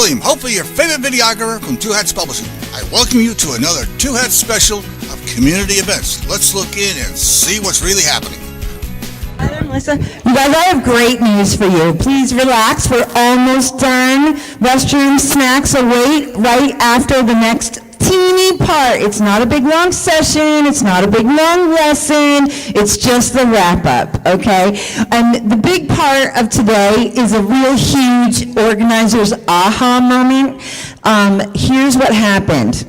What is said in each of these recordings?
William, hopefully your favorite videographer from Two Hats Publishing. I welcome you to another Two Hats special of community events. Let's look in and see what's really happening. Hi, Melissa. You guys, I have great news for you. Please relax. We're almost done. Restroom snacks await right after the next teeny part. It's not a big long session. It's not a big long lesson. It's just the wrap up, okay? And the big part of today is a real huge organizer's aha moment. Here's what happened.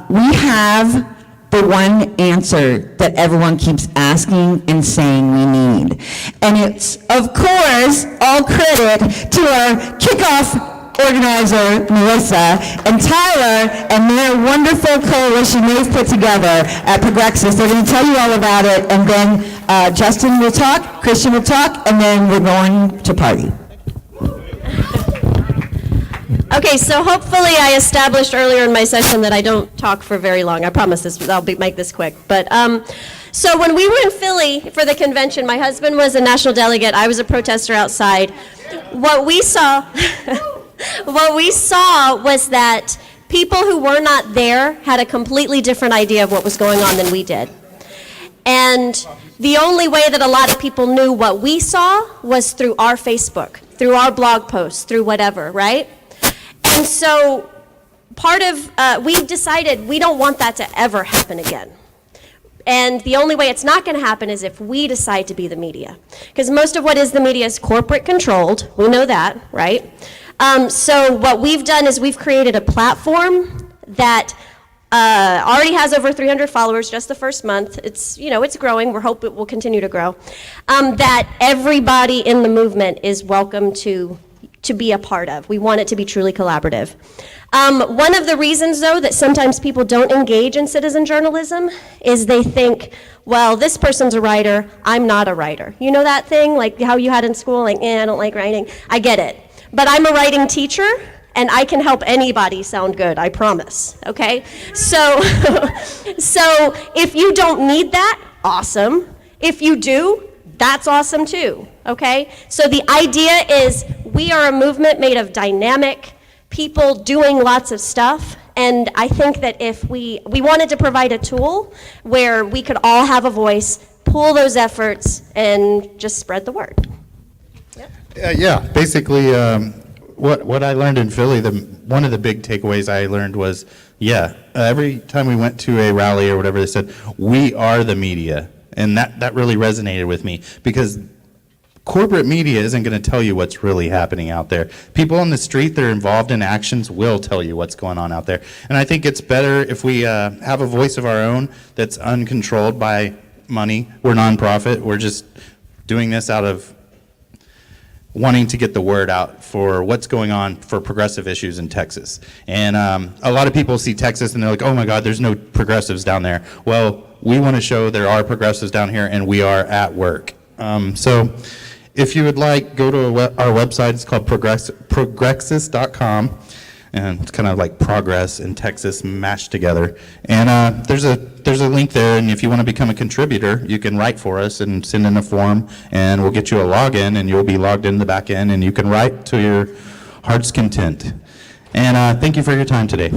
We have the one answer that everyone keeps asking and saying we need. And it's, of course, all credit to our kickoff organizer, Melissa, and Tyler, and their wonderful coalition they've put together at Progrexis. They're going to tell you all about it, and then Justin will talk, Christian will talk, and then we're going to party. Okay, so hopefully I established earlier in my session that I don't talk for very long. I promise this. Make this quick. But so when we were in Philly for the convention, my husband was a national delegate. I was a protester outside. What we saw was that people who were not there had a completely different idea of what was going on than we did. And the only way that a lot of people knew what we saw was through our Facebook, through our blog posts, through whatever, right? And so we've decided we don't want that to ever happen again. And the only way it's not going to happen is if we decide to be the media. Because most of what is the media is corporate controlled. We know that, right? So what we've done is we've created a platform that already has over 300 followers just the first month. It's growing. We hope it will continue to grow. That everybody in the movement is welcome to be a part of. We want it to be truly collaborative. One of the reasons, though, that sometimes people don't engage in citizen journalism is they think, well, this person's a writer, I'm not a writer. You know that thing, like how you had in school, like, I don't like writing. I get it. But I'm a writing teacher, and I can help anybody sound good, I promise, okay? So if you don't need that, awesome. If you do, that's awesome too, okay? So the idea is we are a movement made of dynamic people doing lots of stuff, and I think that if we wanted to provide a tool where we could all have a voice, pool those efforts, and just spread the word. Yeah, basically what I learned in Philly, one of the big takeaways I learned was, every time we went to a rally or whatever, they said, we are the media. And that really resonated with me, because corporate media isn't going to tell you what's really happening out there. People on the street that are involved in actions will tell you what's going on out there. And I think it's better if we have a voice of our own that's uncontrolled by money. We're nonprofit. We're just doing this out of wanting to get the word out for what's going on for progressive issues in Texas. And a lot of people see Texas and they're like, oh my God, there's no progressives down there. Well, we want to show there are progressives down here, and we are at work. So if you would like, go to our website. It's called progrexis.com. And it's kind of like progress and Texas mashed together. And there's a link there, and if you want to become a contributor, you can write for us and send in a form, and we'll get you a login, and you'll be logged in the back end, and you can write to your heart's content. And thank you for your time today.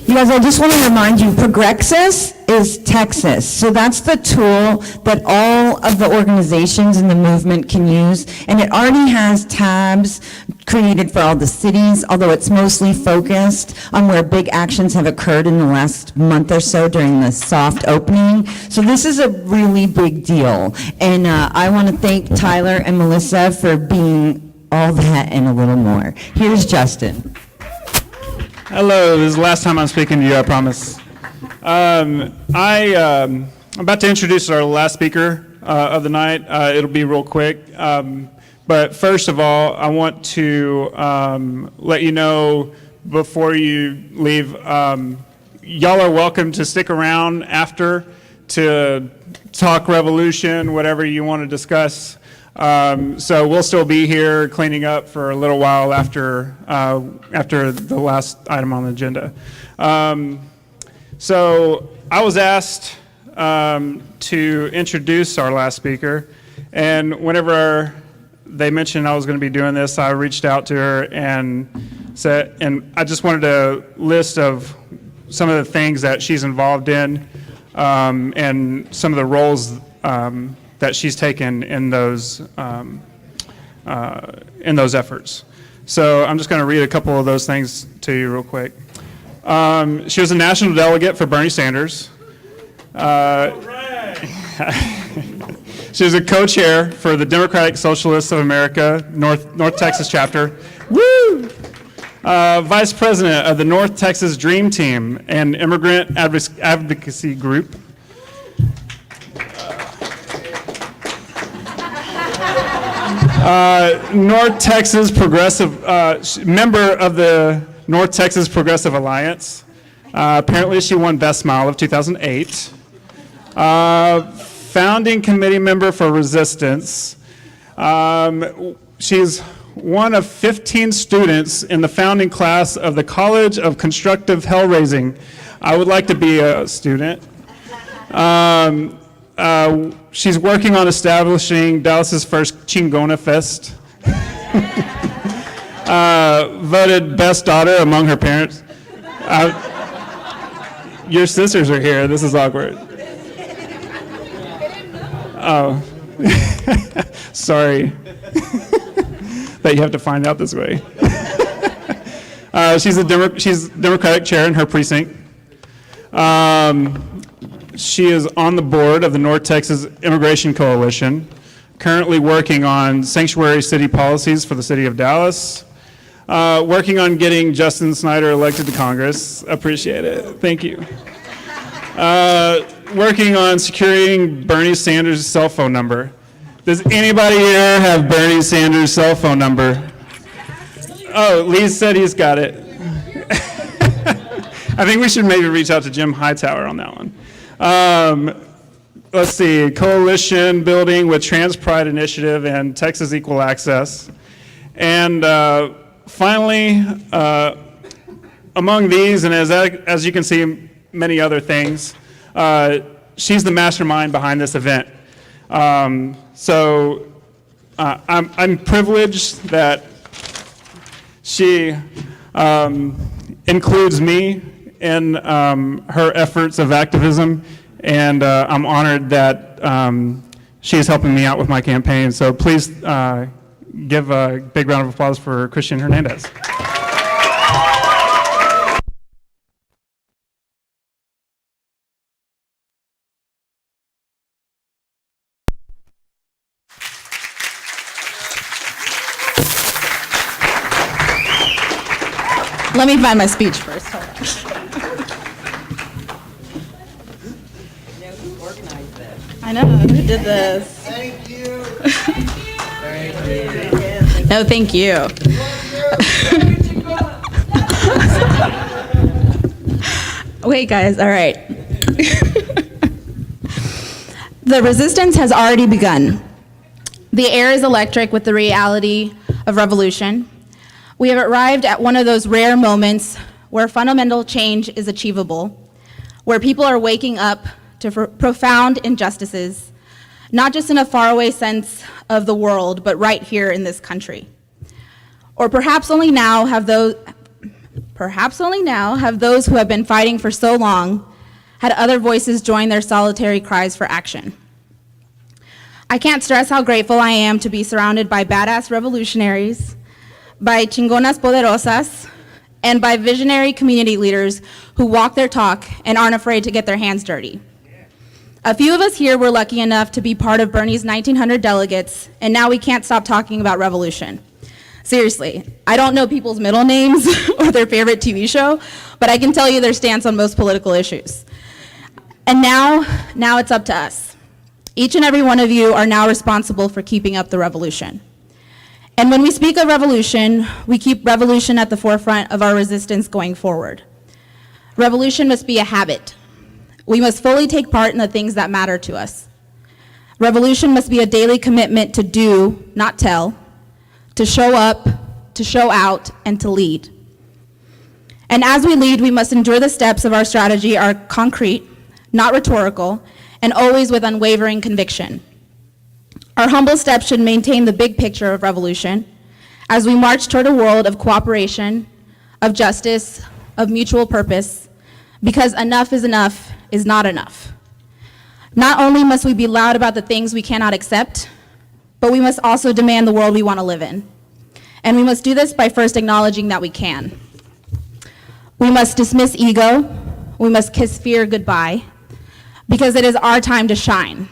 You guys, I just want to remind you, Progrexis is Texas. So that's the tool that all of the organizations in the movement can use. And it already has tabs created for all the cities, although it's mostly focused on where big actions have occurred in the last month or so during the soft opening. So this is a really big deal. And I want to thank Tyler and Melissa for being all that and a little more. Here's Justin. Hello, this is the last time I'm speaking to you, I promise. I'm about to introduce our last speaker of the night. It'll be real quick. But first of all, I want to let you know before you leave, y'all are welcome to stick around after to talk revolution, whatever you want to discuss. So we'll still be here cleaning up for a little while after the last item on the agenda. So I was asked to introduce our last speaker, and whenever they mentioned I was going to be doing this, I reached out to her and said, and I just wanted a list of some of the things that she's involved in, and some of the roles that she's taken in those efforts. So I'm just going to read a couple of those things to you real quick. She was a national delegate for Bernie Sanders. She was a co-chair for the Democratic Socialists of America, North Texas chapter. Woo! Vice president of the North Texas Dream Team, an immigrant advocacy group. North Texas Progressive, member of the North Texas Progressive Alliance. Apparently she won Best Smile of 2008. Founding committee member for Resistance. She's one of 15 students in the founding class of the College of Constructive Hellraising. I would like to be a student. She's working on establishing Dallas's first Chingona Fest. Voted best daughter among her parents. Your sisters are here. This is awkward. Oh, sorry that you have to find out this way. She's Democratic chair in her precinct. She is on the board of the North Texas Immigration Coalition, currently working on sanctuary city policies for the city of Dallas, working on getting Justin Snyder elected to Congress. Appreciate it. Thank you. Working on securing Bernie Sanders' cell phone number. Does anybody here have Bernie Sanders' cell phone number? Oh, Lee said he's got it. I think we should maybe reach out to Jim Hightower on that one. Let's see, coalition building with Trans Pride Initiative and Texas Equal Access. And finally, among these, and as you can see, many other things, she's the mastermind behind this event. So I'm privileged that she includes me in her efforts of activism, and I'm honored that she is helping me out with my campaign. So please give a big round of applause for Christian Hernandez. Let me find my speech first. Hold on. I know, who did this? Thank you. No, thank you. Wait, guys, all right. The resistance has already begun. The air is electric with the reality of revolution. We have arrived at one of those rare moments where fundamental change is achievable, where people are waking up to profound injustices, not just in a faraway sense of the world, but right here in this country. Or perhaps only now have those who have been fighting for so long had other voices join their solitary cries for action. I can't stress how grateful I am to be surrounded by badass revolutionaries, by chingonas poderosas, and by visionary community leaders who walk their talk and aren't afraid to get their hands dirty. A few of us here were lucky enough to be part of Bernie's 1900 delegates, and now we can't stop talking about revolution. Seriously, I don't know people's middle names or their favorite TV show, but I can tell you their stance on most political issues. And now it's up to us. Each and every one of you are now responsible for keeping up the revolution. And when we speak of revolution, we keep revolution at the forefront of our resistance going forward. Revolution must be a habit. We must fully take part in the things that matter to us. Revolution must be a daily commitment to do, not tell, to show up, to show out, and to lead. And as we lead, we must ensure the steps of our strategy are concrete, not rhetorical, and always with unwavering conviction. Our humble steps should maintain the big picture of revolution as we march toward a world of cooperation, of justice, of mutual purpose, because enough is not enough. Not only must we be loud about the things we cannot accept, but we must also demand the world we want to live in. And we must do this by first acknowledging that we can. We must dismiss ego, we must kiss fear goodbye, because it is our time to shine.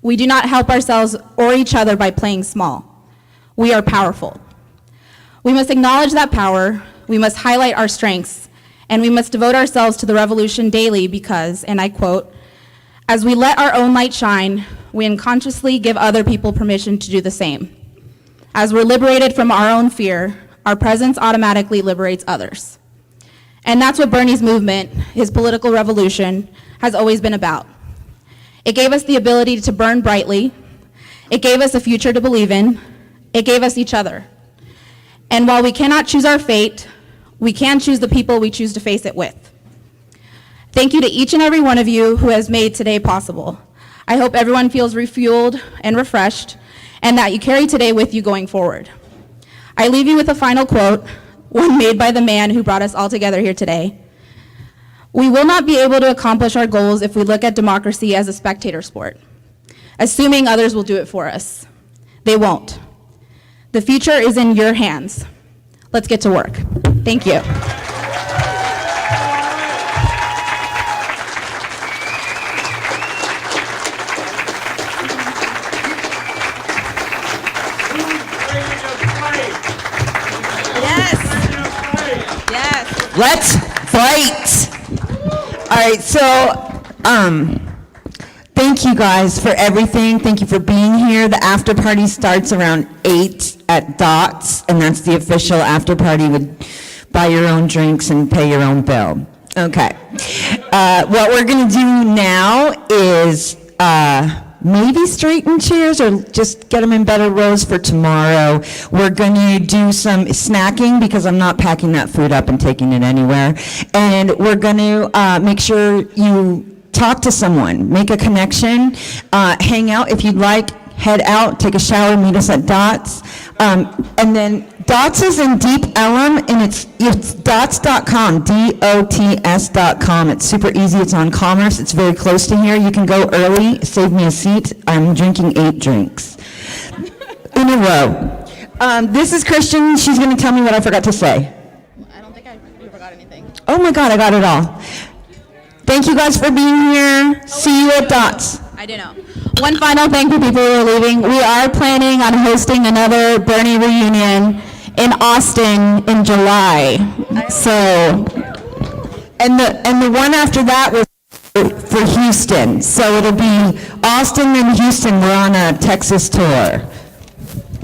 We do not help ourselves or each other by playing small. We are powerful. We must acknowledge that power, we must highlight our strengths, and we must devote ourselves to the revolution daily because, and I quote, "As we let our own light shine, we unconsciously give other people permission to do the same. As we're liberated from our own fear, our presence automatically liberates others." And that's what Bernie's movement, his political revolution, has always been about. It gave us the ability to burn brightly. It gave us a future to believe in. It gave us each other. And while we cannot choose our fate, we can choose the people we choose to face it with. Thank you to each and every one of you who has made today possible. I hope everyone feels refueled and refreshed, and that you carry today with you going forward. I leave you with a final quote, one made by the man who brought us all together here today. "We will not be able to accomplish our goals if we look at democracy as a spectator sport, assuming others will do it for us. They won't. The future is in your hands. Let's get to work." Thank you. Let's fight. All right, so thank you guys for everything. Thank you for being here. The after party starts around 8 at Dots, and that's the official after party with buy your own drinks and pay your own bill. Okay. What we're going to do now is maybe straighten chairs or just get them in better rows for tomorrow. We're going to do some snacking because I'm not packing that food up and taking it anywhere. And we're going to make sure you talk to someone, make a connection, hang out if you'd like, head out, take a shower, meet us at Dots. And then Dots is in Deep Ellum, and it's dots.com, DOTS.com. It's super easy. It's on Commerce. It's very close to here. You can go early, save me a seat. I'm drinking 8 drinks in a row. This is Christian. She's going to tell me what I forgot to say. I don't think you forgot anything. Oh my God, I got it all. Thank you guys for being here. See you at Dots. I do know. One final thing for people who are leaving. We are planning on hosting another Bernie reunion in Austin in July. So, and the one after that was for Houston. So it'll be Austin and Houston. We're on a Texas tour.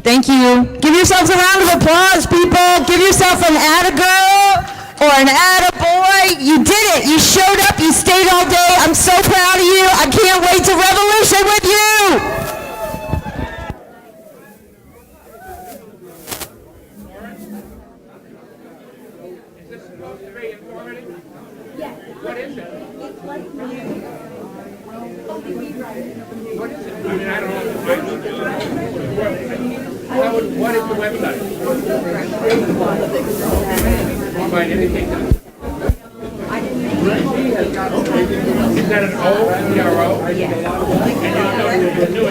Thank you. Give yourselves a round of applause, people. Give yourself an atta-girl or an atta-boy. You did it. You showed up. You stayed all day. I'm so proud of you. I can't wait to revolution with you. What is the website? Find anything. Is that an O? PRO? Yeah. And you don't know who will do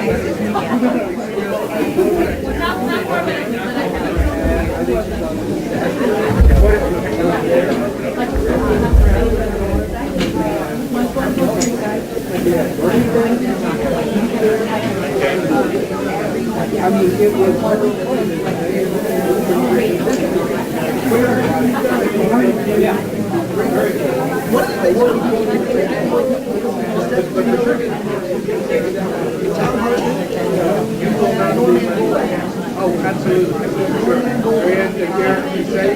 Oh, absolutely. And here you say.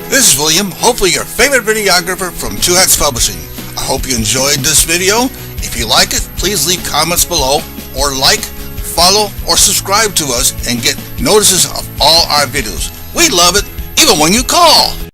This is William, hopefully your favorite videographer from Two Hats Publishing. I hope you enjoyed this video. If you like it, please leave comments below or like, follow or subscribe to us and get notices of all our videos. We love it, even when you call.